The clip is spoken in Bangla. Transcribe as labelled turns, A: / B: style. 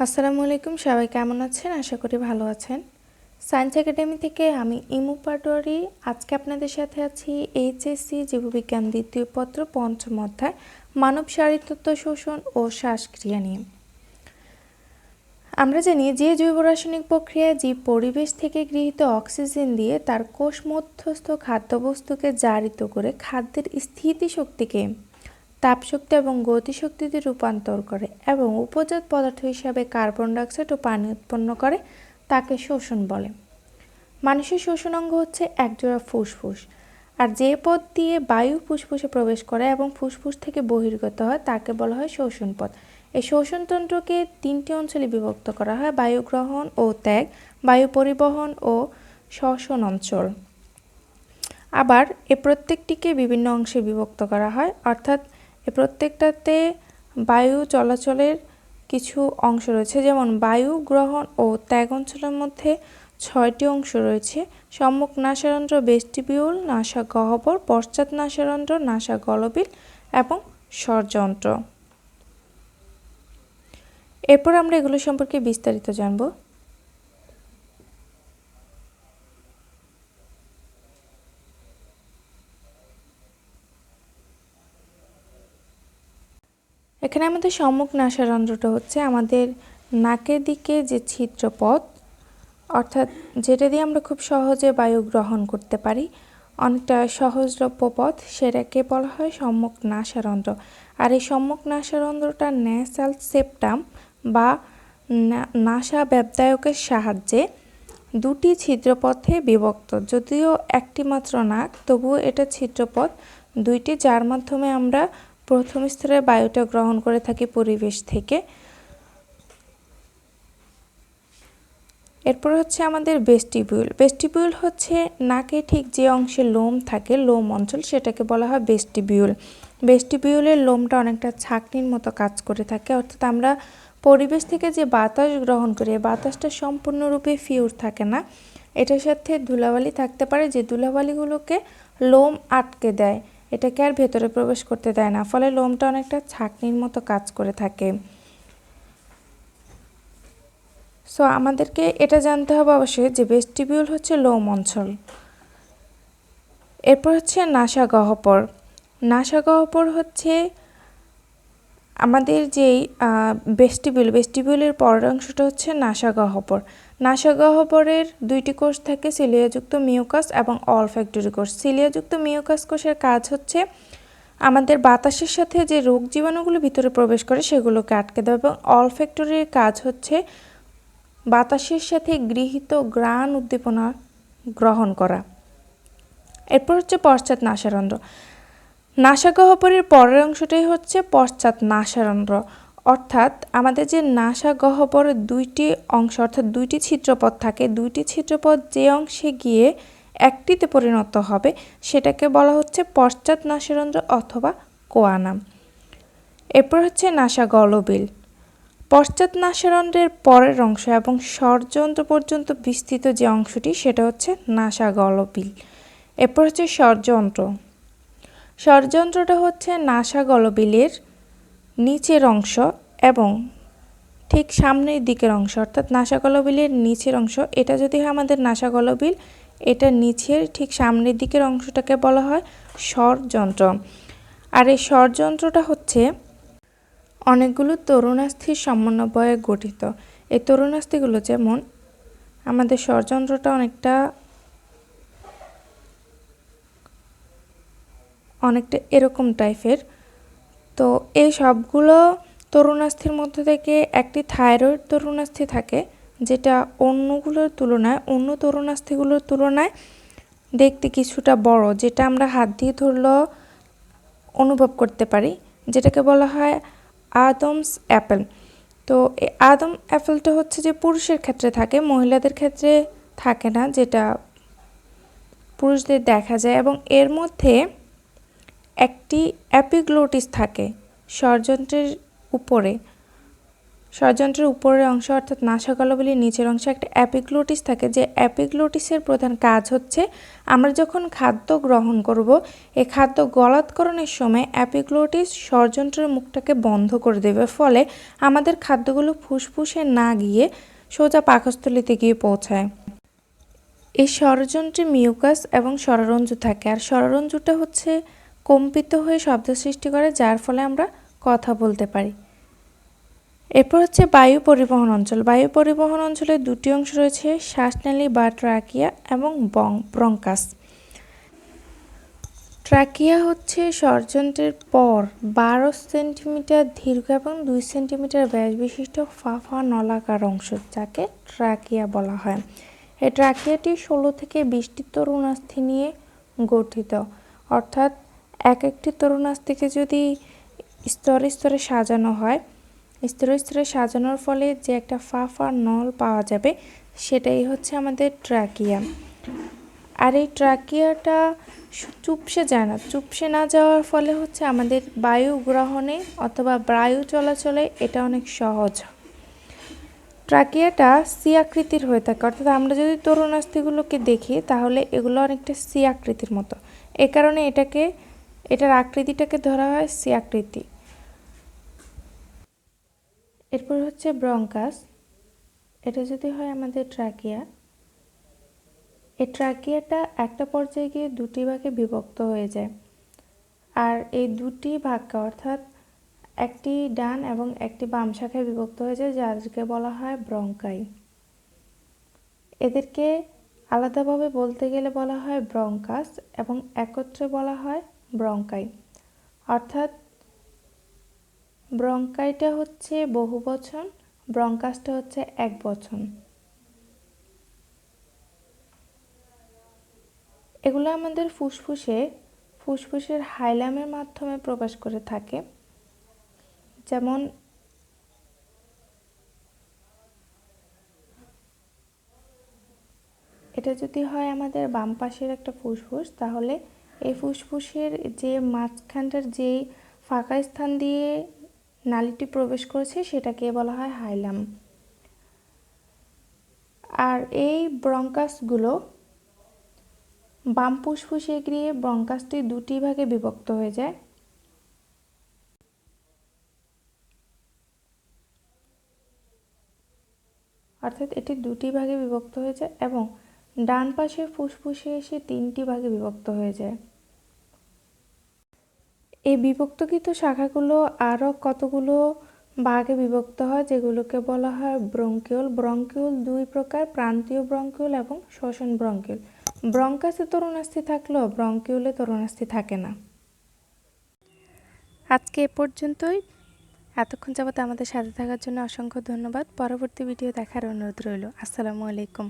A: আসসালামু আলাইকুম, সবাই কেমন আছেন? আশা করি ভালো আছেন। সায়েন্স একাডেমি থেকে আমি ইমু পাটোয়ারি আজকে আপনাদের সাথে আছি এইচএসসি জীববিজ্ঞান দ্বিতীয় পত্র পঞ্চম অধ্যায় মানব শারীরতত্ত্ব, শোষণ ও শ্বাসক্রিয়া নিয়ে। আমরা জানি যে জৈব রাসায়নিক প্রক্রিয়ায় জীব পরিবেশ থেকে গৃহীত অক্সিজেন দিয়ে তার কোষ মধ্যস্থ খাদ্যবস্তুকে জারিত করে খাদ্যের স্থিতিশক্তিকে তাপশক্তি এবং গতিশক্তিতে রূপান্তর করে এবং উপজাত পদার্থ হিসাবে কার্বন ডাইঅক্সাইড ও পানি উৎপন্ন করে, তাকে শোষণ বলে। মানুষের শোষণ অঙ্গ হচ্ছে একজোড়া ফুসফুস, আর যে পথ দিয়ে বায়ু ফুসফুসে প্রবেশ করে এবং ফুসফুস থেকে বহির্গত হয় তাকে বলা হয় শোষণ পথ। এই শোষণতন্ত্রকে তিনটি অঞ্চলে বিভক্ত করা হয়: বায়ু গ্রহণ ও ত্যাগ, বায়ু পরিবহন ও শ্বসন অঞ্চল। আবার এ প্রত্যেকটিকে বিভিন্ন অংশে বিভক্ত করা হয়, অর্থাৎ এ প্রত্যেকটাতে বায়ু চলাচলের কিছু অংশ রয়েছে। যেমন বায়ু গ্রহণ ও ত্যাগ অঞ্চলের মধ্যে 6টি অংশ রয়েছে: সম্মুখ নাসারন্ধ্র, ভেস্টিবিউল, নাসা গহ্বর, পশ্চাৎ নাসারন্ধ্র, নাসা গলবিল এবং স্বরযন্ত্র। এরপর আমরা এগুলো সম্পর্কে বিস্তারিত জানব। এখানে আমাদের সম্মুখ নাসারন্ধ্রটা হচ্ছে আমাদের নাকের দিকে যে ছিদ্রপথ, অর্থাৎ যেটা দিয়ে আমরা খুব সহজে বায়ু গ্রহণ করতে পারি, অনেকটা সহজলভ্য পথ, সেটাকে বলা হয় সম্মুখ নাসারন্ধ্র। আর এই সম্মুখ নাসারন্ধ্রটা ন্যাসাল সেপ্টাম বা নাসা ব্যবদায়কের সাহায্যে দুটি ছিদ্রপথে বিভক্ত। যদিও একটি মাত্র নাক, তবুও এটা ছিদ্রপথ দুইটি, যার মাধ্যমে আমরা প্রথম স্তরে বায়ুটা গ্রহণ করে থাকি পরিবেশ থেকে। এরপর হচ্ছে আমাদের ভেস্টিবিউল। ভেস্টিবিউল হচ্ছে নাকে ঠিক যে অংশে লোম থাকে, লোম অঞ্চল, সেটাকে বলা হয় ভেস্টিবিউল। ভেস্টিবিউলের লোমটা অনেকটা ছাঁকনির মতো কাজ করে থাকে, অর্থাৎ আমরা পরিবেশ থেকে যে বাতাস গ্রহণ করি, বাতাসটা সম্পূর্ণরূপে পিওর থাকে না, এটার সাথে ধুলাবালি থাকতে পারে, যে ধুলাবালিগুলোকে লোম আটকে দেয়, এটাকে আর ভেতরে প্রবেশ করতে দেয় না, ফলে লোমটা অনেকটা ছাঁকনির মতো কাজ করে থাকে। সো আমাদেরকে এটা জানতে হবে অবশ্যই যে ভেস্টিবিউল হচ্ছে লোম অঞ্চল। এরপর হচ্ছে নাসা গহ্বর। নাসা গহ্বর হচ্ছে আমাদের যেই ভেস্টিবিউলের পরের অংশটা হচ্ছে নাসা গহ্বর। নাসা গহ্বরের দুইটি কোষ থাকে: সিলিয়াযুক্ত মিউকাস এবং অলফ্যাক্টরি কোষ। সিলিয়াযুক্ত মিউকাস কোষের কাজ হচ্ছে আমাদের বাতাসের সাথে যে রোগ জীবাণুগুলো ভিতরে প্রবেশ করে সেগুলোকে আটকে দেওয়া, এবং অলফ্যাক্টরির কাজ হচ্ছে বাতাসের সাথে গৃহীত ঘ্রাণ উদ্দীপনা গ্রহণ করা। এরপর হচ্ছে পশ্চাৎ নাসারন্ধ্র। নাসা গহ্বরের পরের অংশটাই হচ্ছে পশ্চাৎ নাসারন্ধ্র, অর্থাৎ আমাদের যে নাসা গহ্বরের দুইটি অংশ, অর্থাৎ দুইটি ছিদ্রপথ থাকে, দুইটি ছিদ্রপথ যে অংশে গিয়ে একটিতে পরিণত হবে সেটাকে বলা হচ্ছে পশ্চাৎ নাসারন্ধ্র অথবা কোয়ানা। এরপর হচ্ছে নাসা গলবিল। পশ্চাৎ নাসারন্ধ্রের পরের অংশ এবং স্বরযন্ত্র পর্যন্ত বিস্তৃত যে অংশটি, সেটা হচ্ছে নাসা গলবিল। এরপর হচ্ছে স্বরযন্ত্র। স্বরযন্ত্রটা হচ্ছে নাসা গলবিলের নিচের অংশ এবং ঠিক সামনের দিকের অংশ, অর্থাৎ নাসা গলবিলের নিচের অংশ। এটা যদি হয় আমাদের নাসা গলবিল, এটা নিচের ঠিক সামনের দিকের অংশটাকে বলা হয় স্বরযন্ত্র। আর এই স্বরযন্ত্রটা হচ্ছে অনেকগুলো তরুণাস্থির সমন্বয়ে গঠিত। এই তরুণাস্থিগুলো, যেমন আমাদের স্বরযন্ত্রটা অনেকটা এরকম টাইপের। তো এই সবগুলো তরুণাস্থির মধ্যে থেকে একটি থাইরয়েড তরুণাস্থি থাকে, যেটা অন্য তরুণাস্থিগুলোর তুলনায় দেখতে কিছুটা বড়, যেটা আমরা হাত দিয়ে ধরলেও অনুভব করতে পারি, যেটাকে বলা হয় আদমস অ্যাপেল। তো এই আদম অ্যাপেলটা হচ্ছে যে পুরুষের ক্ষেত্রে থাকে, মহিলাদের ক্ষেত্রে থাকে না, যেটা পুরুষদের দেখা যায়। এবং এর মধ্যে একটি অ্যাপিগ্লোটিস থাকে স্বরযন্ত্রের উপরে, স্বরযন্ত্রের উপরের অংশ অর্থাৎ নাসাগলবিলির নিচের অংশে একটা অ্যাপিগ্লোটিস থাকে, যে অ্যাপিগ্লোটিসের প্রধান কাজ হচ্ছে আমরা যখন খাদ্য গ্রহণ করব এই খাদ্য গলাৎকরণের সময় অ্যাপিগ্লোটিস স্বরযন্ত্রের মুখটাকে বন্ধ করে দেবে, ফলে আমাদের খাদ্যগুলো ফুসফুসে না গিয়ে সোজা পাকস্থলীতে গিয়ে পৌঁছায়। এই স্বরযন্ত্রে মিউকাস এবং স্বররঞ্জু থাকে, আর স্বররঞ্জুটা হচ্ছে কম্পিত হয়ে শব্দ সৃষ্টি করে, যার ফলে আমরা কথা বলতে পারি। এরপর হচ্ছে বায়ু পরিবহন অঞ্চল। বায়ু পরিবহন অঞ্চলের দুটি অংশ রয়েছে, শ্বাসনালী বা ট্রাকিয়া এবং ব্রঙ্কাস। ট্রাকিয়া হচ্ছে স্বরযন্ত্রের পর 12 সেন্টিমিটার দীর্ঘ এবং 2 সেন্টিমিটার ব্যাস বিশিষ্ট ফাঁপা নলাকার অংশ, যাকে ট্রাকিয়া বলা হয়। এই ট্রাকিয়াটি 16 থেকে 20টি তরুণাস্থি নিয়ে গঠিত, অর্থাৎ এক একটি তরুণাস্থিকে যদি স্তরে স্তরে সাজানো হয়, স্তরে স্তরে সাজানোর ফলে যে একটা ফাঁপা নল পাওয়া যাবে সেটাই হচ্ছে আমাদের ট্রাকিয়া। আর এই ট্রাকিয়াটা চুপসে যায় না, চুপসে না যাওয়ার ফলে হচ্ছে আমাদের বায়ু গ্রহণে অথবা বায়ু চলাচলে এটা অনেক সহজ। ট্রাকিয়াটা সি আকৃতির হয়ে থাকে, অর্থাৎ আমরা যদি তরুণাস্থিগুলোকে দেখি তাহলে এগুলো অনেকটা সি আকৃতির মতো, এ কারণে এটার আকৃতিটাকে ধরা হয় সি আকৃতি। এরপর হচ্ছে ব্রঙ্কাস। এটা যদি হয় আমাদের ট্রাকিয়া, এই ট্রাকিয়াটা একটা পর্যায়ে গিয়ে দুটি ভাগে বিভক্ত হয়ে যায়, আর এই দুটি ভাগকে অর্থাৎ একটি ডান এবং একটি বাম শাখায় বিভক্ত হয়ে যায়, যাদেরকে বলা হয় ব্রঙ্কাই। এদেরকে আলাদাভাবে বলতে গেলে বলা হয় ব্রঙ্কাস এবং একত্রে বলা হয় ব্রঙ্কাই। অর্থাৎ ব্রঙ্কাইটা হচ্ছে বহুবচন, ব্রঙ্কাসটা হচ্ছে একবচন। এগুলো আমাদের ফুসফুসের হাইলামের মাধ্যমে প্রবেশ করে থাকে। যেমন এটা যদি হয় আমাদের বাম পাশের একটা ফুসফুস, তাহলে এই ফুসফুসের যে মাঝখানটার যে ফাঁকা স্থান দিয়ে নালীটি প্রবেশ করেছে সেটাকে বলা হয় হাইলাম। আর এই ব্রঙ্কাসগুলো বাম ফুসফুসে গিয়ে ব্রঙ্কাসটি দুটি ভাগে বিভক্ত হয়ে যায়। অর্থাৎ এটি দুটি ভাগে বিভক্ত হয়ে যায় এবং ডান পাশের ফুসফুসে এসে 3টি ভাগে বিভক্ত হয়ে যায়। এই বিভক্তকৃত শাখাগুলো আরও কতগুলো ভাগে বিভক্ত হয়, যেগুলোকে বলা হয় ব্রঙ্কিউল। ব্রঙ্কিউল দুই প্রকার, প্রান্তীয় ব্রঙ্কিউল এবং শ্বসন ব্রঙ্কিউল। ব্রঙ্কাসে তরুণাস্থি থাকলেও ব্রঙ্কিউলে তরুণাস্থি থাকে না। আজকে এ পর্যন্তই। এতক্ষণ যাবত আমাদের সাথে থাকার জন্য অসংখ্য ধন্যবাদ। পরবর্তী ভিডিও দেখার অনুরোধ রইল। আসসালামু আলাইকুম।